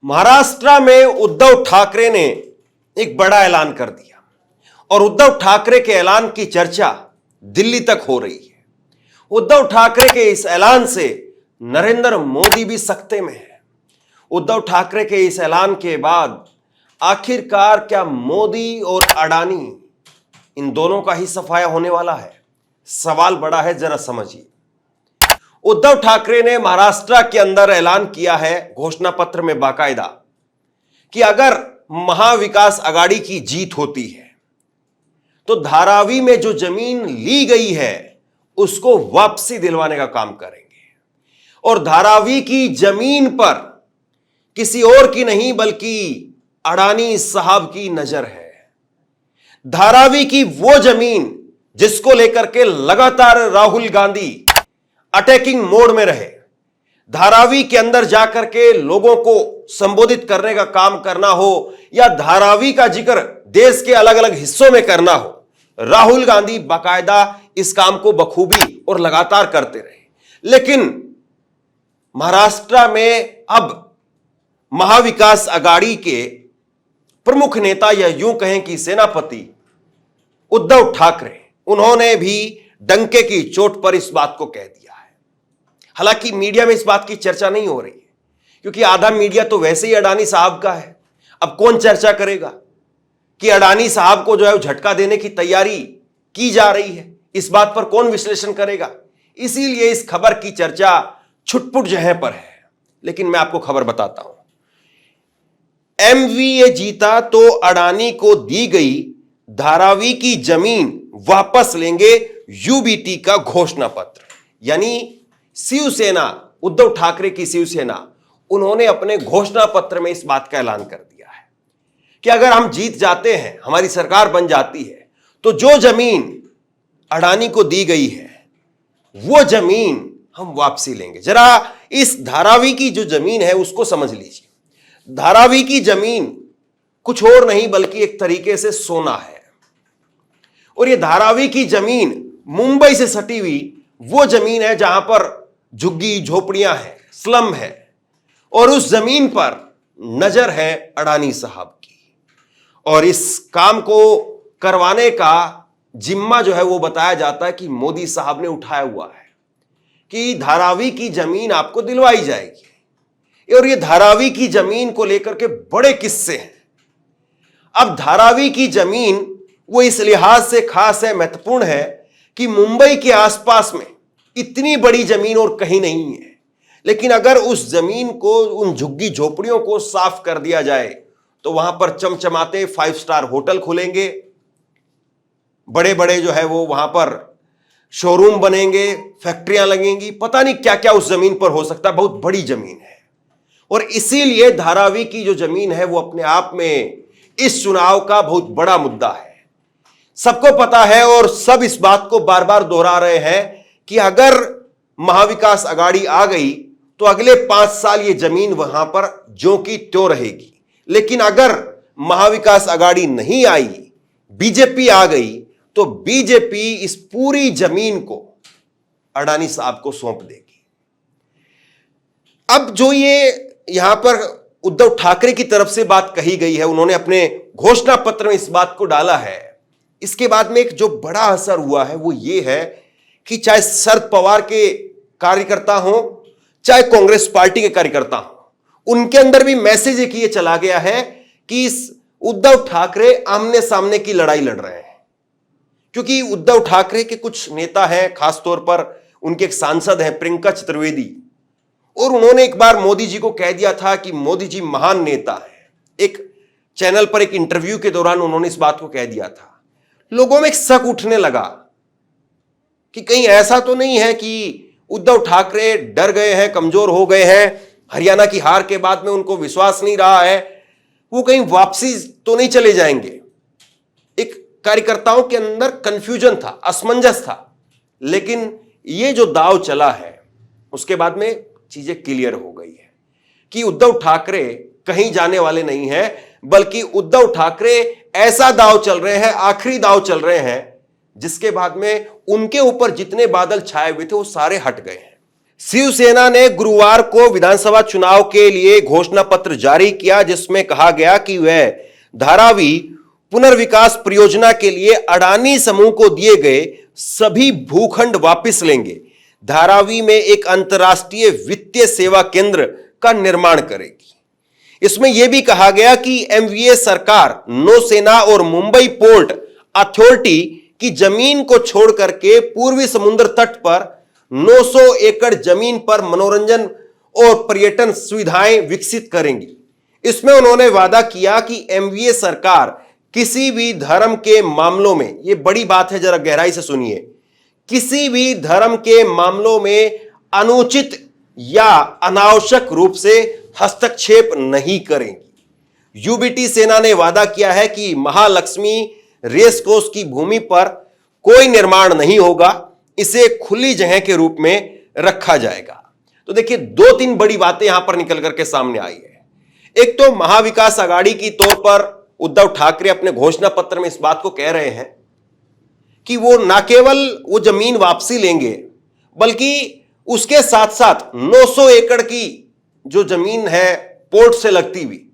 महाराष्ट्र में उद्धव ठाकरे ने एक बड़ा ऐलान कर दिया और उद्धव ठाकरे के ऐलान की चर्चा दिल्ली तक हो रही है। उद्धव ठाकरे के इस ऐलान से नरेंद्र मोदी भी सकते में है। उद्धव ठाकरे के इस ऐलान के बाद आखिरकार क्या मोदी और अडानी इन दोनों का ही सफाया होने वाला है? सवाल बड़ा है, जरा समझिए। उद्धव ठाकरे ने महाराष्ट्र के अंदर ऐलान किया है, घोषणा पत्र में बाकायदा, कि अगर महाविकास आघाड़ी की जीत होती है तो धारावी में जो जमीन ली गई है उसको वापसी दिलवाने का काम करेंगे। और धारावी की जमीन पर किसी और की नहीं बल्कि अडानी साहब की नजर है। धारावी की वो जमीन जिसको लेकर के लगातार राहुल गांधी अटैकिंग मोड में रहे, धारावी के अंदर जाकर के लोगों को संबोधित करने का काम करना हो या धारावी का जिक्र देश के अलग अलग हिस्सों में करना हो, राहुल गांधी बाकायदा इस काम को बखूबी और लगातार करते रहे। लेकिन महाराष्ट्र में अब महाविकास आघाड़ी के प्रमुख नेता या यूं कहें कि सेनापति उद्धव ठाकरे, उन्होंने भी डंके की चोट पर इस बात को कह दिया है। हालांकि मीडिया में इस बात की चर्चा नहीं हो रही है क्योंकि आधा मीडिया तो वैसे ही अडानी साहब का है। अब कौन चर्चा करेगा कि अडानी साहब को जो है झटका देने की तैयारी की जा रही है, इस बात पर कौन विश्लेषण करेगा? इसीलिए इस खबर की चर्चा छुटपुट जगह पर है। लेकिन मैं आपको खबर बताता हूं, एमवीए जीता तो अडानी को दी गई धारावी की जमीन वापस लेंगे, यूबीटी का घोषणा पत्र। यानी शिवसेना, उद्धव ठाकरे की शिवसेना, उन्होंने अपने घोषणा पत्र में इस बात का ऐलान कर दिया है कि अगर हम जीत जाते हैं, हमारी सरकार बन जाती है, तो जो जमीन अडानी को दी गई है वो जमीन हम वापसी लेंगे। जरा इस धारावी की जो जमीन है उसको समझ लीजिए। धारावी की जमीन कुछ और नहीं बल्कि एक तरीके से सोना है। और ये धारावी की जमीन मुंबई से सटी हुई वो जमीन है जहां पर झुग्गी झोपड़ियां हैं, स्लम है, और उस जमीन पर नजर है अडानी साहब की। और इस काम को करवाने का जिम्मा जो है वो बताया जाता है कि मोदी साहब ने उठाया हुआ है कि धारावी की जमीन आपको दिलवाई जाएगी। और ये धारावी की जमीन को लेकर के बड़े किस्से हैं। अब धारावी की जमीन वो इस लिहाज से खास है, महत्वपूर्ण है कि मुंबई के आसपास में इतनी बड़ी जमीन और कहीं नहीं है। लेकिन अगर उस जमीन को, उन झुग्गी झोपड़ियों को साफ कर दिया जाए तो वहां पर चमचमाते 5 स्टार होटल खुलेंगे, बड़े बड़े जो है वो वहां पर शोरूम बनेंगे, फैक्ट्रियां लगेंगी, पता नहीं क्या क्या उस जमीन पर हो सकता है। बहुत बड़ी जमीन है और इसीलिए धारावी की जो जमीन है वो अपने आप में इस चुनाव का बहुत बड़ा मुद्दा है। सबको पता है और सब इस बात को बार बार दोहरा रहे हैं कि अगर महाविकास आघाड़ी आ गई तो अगले 5 साल ये जमीन वहां पर ज्यों की त्यों रहेगी। लेकिन अगर महाविकास आघाड़ी नहीं आई, बीजेपी आ गई, तो बीजेपी इस पूरी जमीन को अडानी साहब को सौंप देगी। अब जो ये यहां पर उद्धव ठाकरे की तरफ से बात कही गई है, उन्होंने अपने घोषणा पत्र में इस बात को डाला है, इसके बाद में एक जो बड़ा असर हुआ है वो ये है कि चाहे शरद पवार के कार्यकर्ता हो, चाहे कांग्रेस पार्टी के कार्यकर्ता हो, उनके अंदर भी मैसेज एक ये चला गया है कि इस उद्धव ठाकरे आमने सामने की लड़ाई लड़ रहे हैं। क्योंकि उद्धव ठाकरे के कुछ नेता हैं, खासतौर पर उनके एक सांसद हैं प्रियंका चतुर्वेदी, और उन्होंने एक बार मोदी जी को कह दिया था कि मोदी जी महान नेता है। एक चैनल पर एक इंटरव्यू के दौरान उन्होंने इस बात को कह दिया था। लोगों में एक शक उठने लगा कि कहीं ऐसा तो नहीं है कि उद्धव ठाकरे डर गए हैं, कमजोर हो गए हैं, हरियाणा की हार के बाद में उनको विश्वास नहीं रहा है, वो कहीं वापसी तो नहीं चले जाएंगे। एक कार्यकर्ताओं के अंदर कंफ्यूजन था, असमंजस था। लेकिन ये जो दाव चला है उसके बाद में चीजें क्लियर हो गई है कि उद्धव ठाकरे कहीं जाने वाले नहीं हैं, बल्कि उद्धव ठाकरे ऐसा दाव चल रहे हैं, आखिरी दाव चल रहे हैं, जिसके बाद में उनके ऊपर जितने बादल छाए हुए थे वो सारे हट गए हैं। शिवसेना ने गुरुवार को विधानसभा चुनाव के लिए घोषणा पत्र जारी किया, जिसमें कहा गया कि वह धारावी पुनर्विकास परियोजना के लिए अडानी समूह को दिए गए सभी भूखंड वापस लेंगे, धारावी में एक अंतर्राष्ट्रीय वित्तीय सेवा केंद्र का निर्माण करेगी। इसमें यह भी कहा गया कि एमवीए सरकार नौसेना और मुंबई पोर्ट अथॉरिटी की जमीन को छोड़ करके पूर्वी समुद्र तट पर 900 एकड़ जमीन पर मनोरंजन और पर्यटन सुविधाएं विकसित करेंगी। इसमें उन्होंने वादा किया कि एमवीए सरकार किसी भी धर्म के मामलों में, यह बड़ी बात है, जरा गहराई से सुनिए, किसी भी धर्म के मामलों में अनुचित या अनावश्यक रूप से हस्तक्षेप नहीं करेंगी। यूबीटी सेना ने वादा किया है कि महालक्ष्मी रेस कोर्स की भूमि पर कोई निर्माण नहीं होगा, इसे खुली जगह के रूप में रखा जाएगा। तो देखिए, दो तीन बड़ी बातें यहां पर निकल करके सामने आई है। एक तो महाविकास आघाड़ी की तौर पर उद्धव ठाकरे अपने घोषणा पत्र में इस बात को कह रहे हैं कि वो न केवल वो जमीन वापसी लेंगे, बल्कि उसके साथ साथ 900 एकड़ की जो जमीन है पोर्ट से लगती हुई,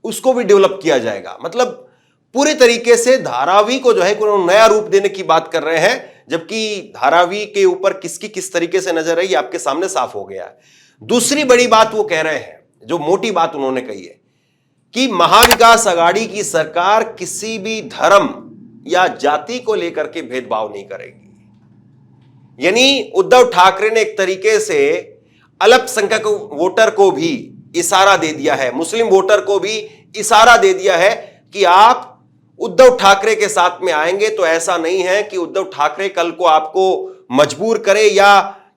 उसको भी डेवलप किया जाएगा। मतलब पूरे तरीके से धारावी को जो है नया रूप देने की बात कर रहे हैं, जबकि धारावी के ऊपर किसकी किस तरीके से नजर है ये आपके सामने साफ हो गया है। दूसरी बड़ी बात वो कह रहे हैं, जो मोटी बात उन्होंने कही है, कि महाविकास आघाड़ी की सरकार किसी भी धर्म या जाति को लेकर के भेदभाव नहीं करेगी। यानी उद्धव ठाकरे ने एक तरीके से अल्पसंख्यक वोटर को भी इशारा दे दिया है, मुस्लिम वोटर को भी इशारा दे दिया है कि आप उद्धव ठाकरे के साथ में आएंगे तो ऐसा नहीं है कि उद्धव ठाकरे कल को आपको मजबूर करे या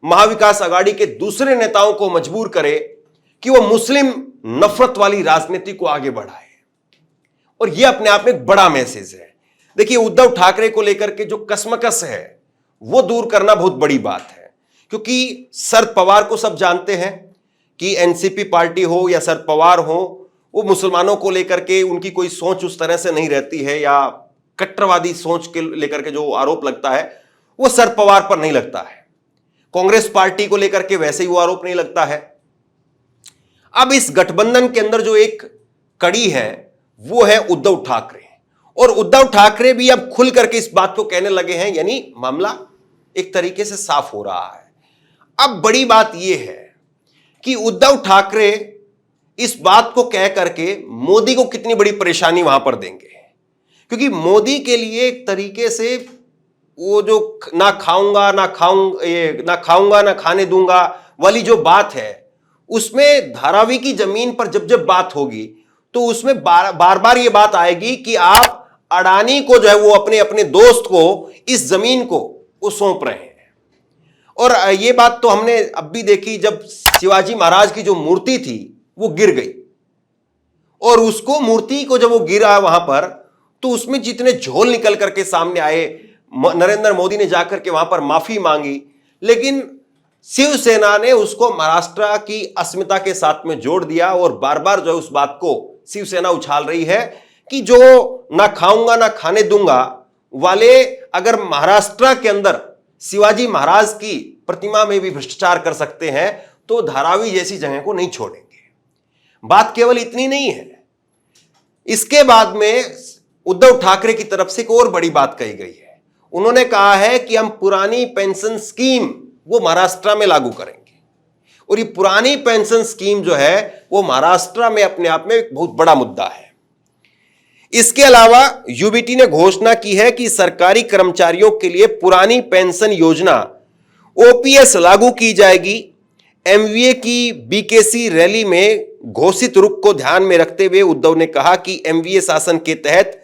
महाविकास आघाड़ी के दूसरे नेताओं को मजबूर करे कि वो मुस्लिम नफरत वाली राजनीति को आगे बढ़ाए। और यह अपने आप में एक बड़ा मैसेज है। देखिए, उद्धव ठाकरे को लेकर के जो कसमकस है वो दूर करना बहुत बड़ी बात है, क्योंकि शरद पवार को सब जानते हैं कि एनसीपी पार्टी हो या शरद पवार हो, वो मुसलमानों को लेकर के उनकी कोई सोच उस तरह से नहीं रहती है, या कट्टरवादी सोच के लेकर के जो आरोप लगता है वो शरद पवार पर नहीं लगता है। कांग्रेस पार्टी को लेकर के वैसे ही वो आरोप नहीं लगता है। अब इस गठबंधन के अंदर जो एक कड़ी है वो है उद्धव ठाकरे, और उद्धव ठाकरे भी अब खुल करके इस बात को कहने लगे हैं, यानी मामला एक तरीके से साफ हो रहा है। अब बड़ी बात यह है कि उद्धव ठाकरे इस बात को कह करके मोदी को कितनी बड़ी परेशानी वहां पर देंगे, क्योंकि मोदी के लिए एक तरीके से वो जो ना खाऊंगा ना खाने दूंगा वाली जो बात है, उसमें धारावी की जमीन पर जब जब बात होगी तो उसमें बार बार ये बात आएगी कि आप अडानी को जो है वो अपने अपने दोस्त को इस जमीन को वो सौंप रहे हैं। और ये बात तो हमने अब भी देखी, जब शिवाजी महाराज की जो मूर्ति थी वो गिर गई, और उसको मूर्ति को जब वो गिरा वहां पर, तो उसमें जितने झोल निकल करके सामने आए, नरेंद्र मोदी ने जाकर के वहां पर माफी मांगी, लेकिन शिवसेना ने उसको महाराष्ट्र की अस्मिता के साथ में जोड़ दिया। और बार बार जो है उस बात को शिवसेना उछाल रही है कि जो ना खाऊंगा ना खाने दूंगा वाले अगर महाराष्ट्र के अंदर शिवाजी महाराज की प्रतिमा में भी भ्रष्टाचार कर सकते हैं तो धारावी जैसी जगह को नहीं छोड़ेंगे। बात केवल इतनी नहीं है, इसके बाद में उद्धव ठाकरे की तरफ से एक और बड़ी बात कही गई है। उन्होंने कहा है कि हम पुरानी पेंशन स्कीम वो महाराष्ट्र में लागू करेंगे, और ये पुरानी पेंशन स्कीम जो है वो महाराष्ट्र में अपने आप में एक बहुत बड़ा मुद्दा है। इसके अलावा यूबीटी ने घोषणा की है कि सरकारी कर्मचारियों के लिए पुरानी पेंशन योजना ओपीएस लागू की जाएगी। एमवीए की बीकेसी रैली में घोषित रुख को ध्यान में रखते हुए उद्धव ने कहा कि एमवीए शासन के तहत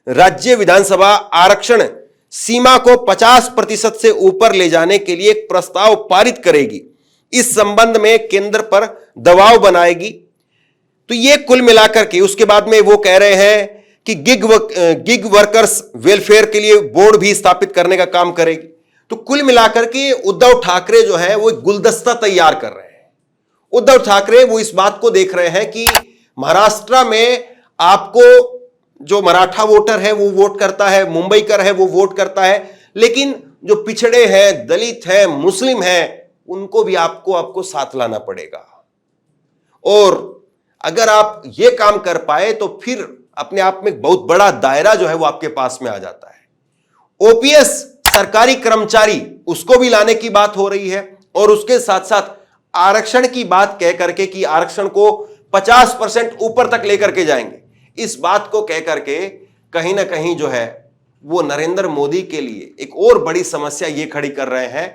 राज्य विधानसभा आरक्षण सीमा को 50% से ऊपर ले जाने के लिए एक प्रस्ताव पारित करेगी। इस संबंध में केंद्र पर दबाव बनाएगी। तो ये कुल मिलाकर के उसके बाद में वो कह रहे हैं कि गिग वर्कर्स वेलफेयर के लिए बोर्ड भी स्थापित करने का काम करेगी। तो कुल मिलाकर के उद्धव ठाकरे जो है वो एक गुलदस्ता तैयार कर रहे हैं। उद्धव ठाकरे वो इस बात को देख रहे हैं कि महाराष्ट्र में आपको जो मराठा वोटर है वो वोट करता है, मुंबईकर है वो वोट करता है, लेकिन जो पिछड़े हैं, दलित हैं, मुस्लिम हैं, उनको भी आपको साथ लाना पड़ेगा। और अगर आप ये काम कर पाए तो फिर अपने आप में बहुत बड़ा दायरा जो है वो आपके पास में आ जाता है। ओपीएस सरकारी कर्मचारी, उसको भी लाने की बात हो रही है और उसके साथ साथ आरक्षण की बात कह करके कि आरक्षण को 50% ऊपर तक लेकर के जाएंगे, इस बात को कह करके कहीं ना कहीं जो है वो नरेंद्र मोदी के लिए एक और बड़ी समस्या ये खड़ी कर रहे हैं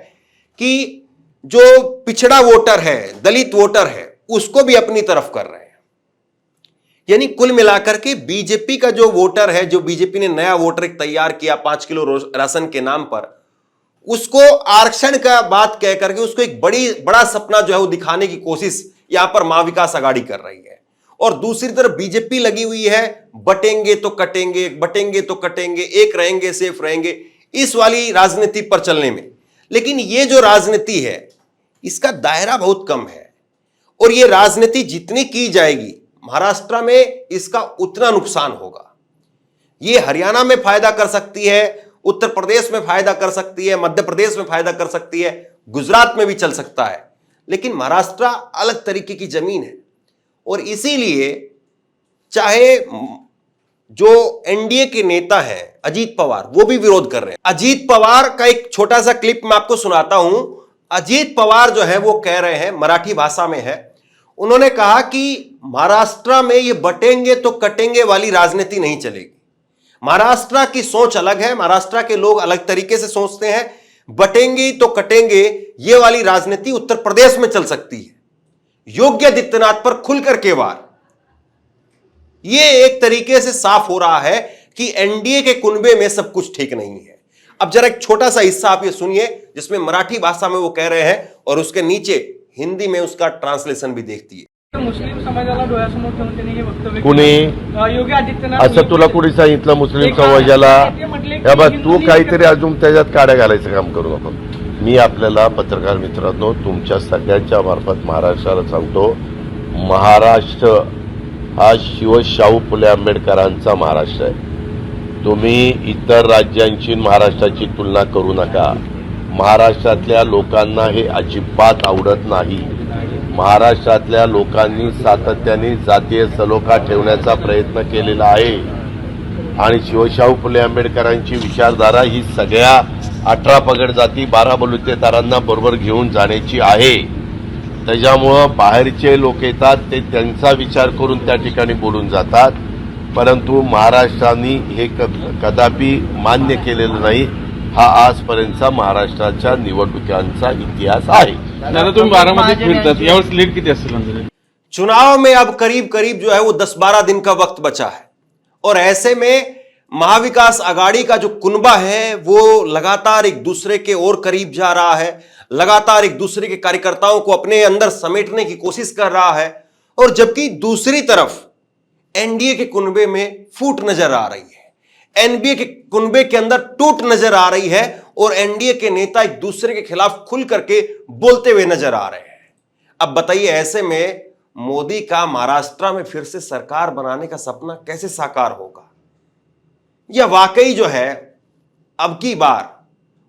कि जो पिछड़ा वोटर है, दलित वोटर है, उसको भी अपनी तरफ कर रहे हैं। यानी कुल मिलाकर के बीजेपी का जो वोटर है, जो बीजेपी ने नया वोटर एक तैयार किया 5 किलो राशन के नाम पर, उसको आरक्षण का बात कह करके उसको एक बड़ा सपना जो है वो दिखाने की कोशिश यहां पर महाविकास आघाड़ी कर रही है। और दूसरी तरफ बीजेपी लगी हुई है बटेंगे तो कटेंगे, बटेंगे तो कटेंगे, एक रहेंगे सेफ रहेंगे, इस वाली राजनीति पर चलने में। लेकिन ये जो राजनीति है इसका दायरा बहुत कम है और ये राजनीति जितनी की जाएगी महाराष्ट्र में इसका उतना नुकसान होगा। ये हरियाणा में फायदा कर सकती है, उत्तर प्रदेश में फायदा कर सकती है, मध्य प्रदेश में फायदा कर सकती है, गुजरात में भी चल सकता है, लेकिन महाराष्ट्र अलग तरीके की जमीन है। और इसीलिए चाहे जो एनडीए के नेता हैं अजीत पवार, वो भी विरोध कर रहे हैं। अजीत पवार का एक छोटा सा क्लिप मैं आपको सुनाता हूं। अजीत पवार जो है वो कह रहे हैं, मराठी भाषा में है, उन्होंने कहा कि महाराष्ट्र में ये बटेंगे तो कटेंगे वाली राजनीति नहीं चलेगी। महाराष्ट्र की सोच अलग है, महाराष्ट्र के लोग अलग तरीके से सोचते हैं। बटेंगे तो कटेंगे ये वाली राजनीति उत्तर प्रदेश में चल सकती है। योगी आदित्यनाथ पर खुलकर के वार, ये एक तरीके से साफ हो रहा है कि एनडीए के कुनबे में सब कुछ ठीक नहीं है। अब जरा एक छोटा सा हिस्सा आप ये सुनिए जिसमें मराठी भाषा में वो कह रहे हैं और उसके नीचे हिंदी में उसका ट्रांसलेशन भी देखती है। मुस्लिम समाजाला डोळ्यासमोर ठेवून त्यांनी हे वक्तव्य कुणी योगी आदित्यनाथ असं तुला कुणी सांगितलं मुस्लिम समाजाला? या बघ, तू काहीतरी अजून त्याच्यात काड्या घालायचं काम करू आपण. मी आपल्याला पत्रकार मित्रांनो तुमच्या सगळ्यांच्या मार्फत महाराष्ट्राला सांगतो, महाराष्ट्र हा शाहू फुले आंबेडकरांचा महाराष्ट्र आहे. तुम्ही इतर राज्यांची महाराष्ट्राची तुलना करू नका. महाराष्ट्रातल्या लोकांना हे अजिबात आवडत नाही. महाराष्ट्रातल्या लोकांनी सातत्याने जातीय सलोखा ठेवण्याचा प्रयत्न केलेला आहे आणि शिवशाहू फुले आंबेडकरांची विचारधारा ही सगळ्या 18 पगड जाती 12 बलुतेदारांना बरोबर घेऊन जाण्याची आहे. त्याच्यामुळं बाहेरचे लोक येतात, ते त्यांचा विचार करून त्या ठिकाणी बोलून जातात, परंतु महाराष्ट्राने हे कदापि मान्य केलेलं नाही. हा आजपर्यंतचा महाराष्ट्राच्या निवडणुकांचा इतिहास आहे. दादा तुम्ही बारामतीत फिरतात, यावेळेस लीड किती असेल अंदाजे? चुनाव में अब करीब करीब जो है वो 10-12 दिन का वक्त बचा है और ऐसे में महाविकास आघाड़ी का जो कुनबा है वो लगातार एक दूसरे के और करीब जा रहा है, लगातार एक दूसरे के कार्यकर्ताओं को अपने अंदर समेटने की कोशिश कर रहा है। और जबकि दूसरी तरफ एनडीए के कुनबे में फूट नजर आ रही है, एनडीए के कुनबे के अंदर टूट नजर आ रही है और एनडीए के नेता एक दूसरे के खिलाफ खुल करके बोलते हुए नजर आ रहे हैं। अब बताइए ऐसे में मोदी का महाराष्ट्र में फिर से सरकार बनाने का सपना कैसे साकार होगा? यह वाकई जो है अब की बार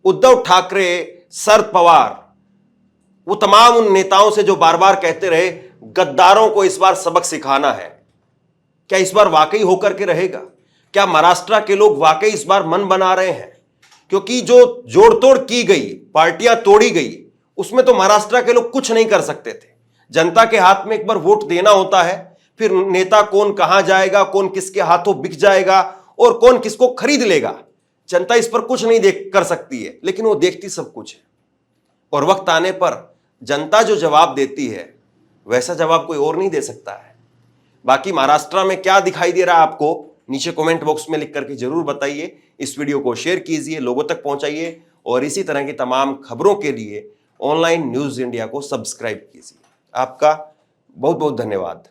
उद्धव ठाकरे, शरद पवार, वो तमाम उन नेताओं से जो बार बार कहते रहे गद्दारों को इस बार सबक सिखाना है, क्या इस बार वाकई होकर के रहेगा? क्या महाराष्ट्र के लोग वाकई इस बार मन बना रहे हैं? क्योंकि जो जोड़तोड़ की गई, पार्टियां तोड़ी गई, उसमें तो महाराष्ट्र के लोग कुछ नहीं कर सकते थे। जनता के हाथ में एक बार वोट देना होता है, फिर नेता कौन कहां जाएगा, कौन किसके हाथों बिक जाएगा और कौन किसको खरीद लेगा, जनता इस पर कुछ नहीं कर सकती है, लेकिन वो देखती सब कुछ है। और वक्त आने पर जनता जो जवाब देती है वैसा जवाब कोई और नहीं दे सकता है। बाकी महाराष्ट्र में क्या दिखाई दे रहा है आपको, नीचे कमेंट बॉक्स में लिख करके जरूर बताइए। इस वीडियो को शेयर कीजिए, लोगों तक पहुंचाइए और इसी तरह की तमाम खबरों के लिए ऑनलाइन न्यूज इंडिया को सब्सक्राइब कीजिए। आपका बहुत बहुत धन्यवाद।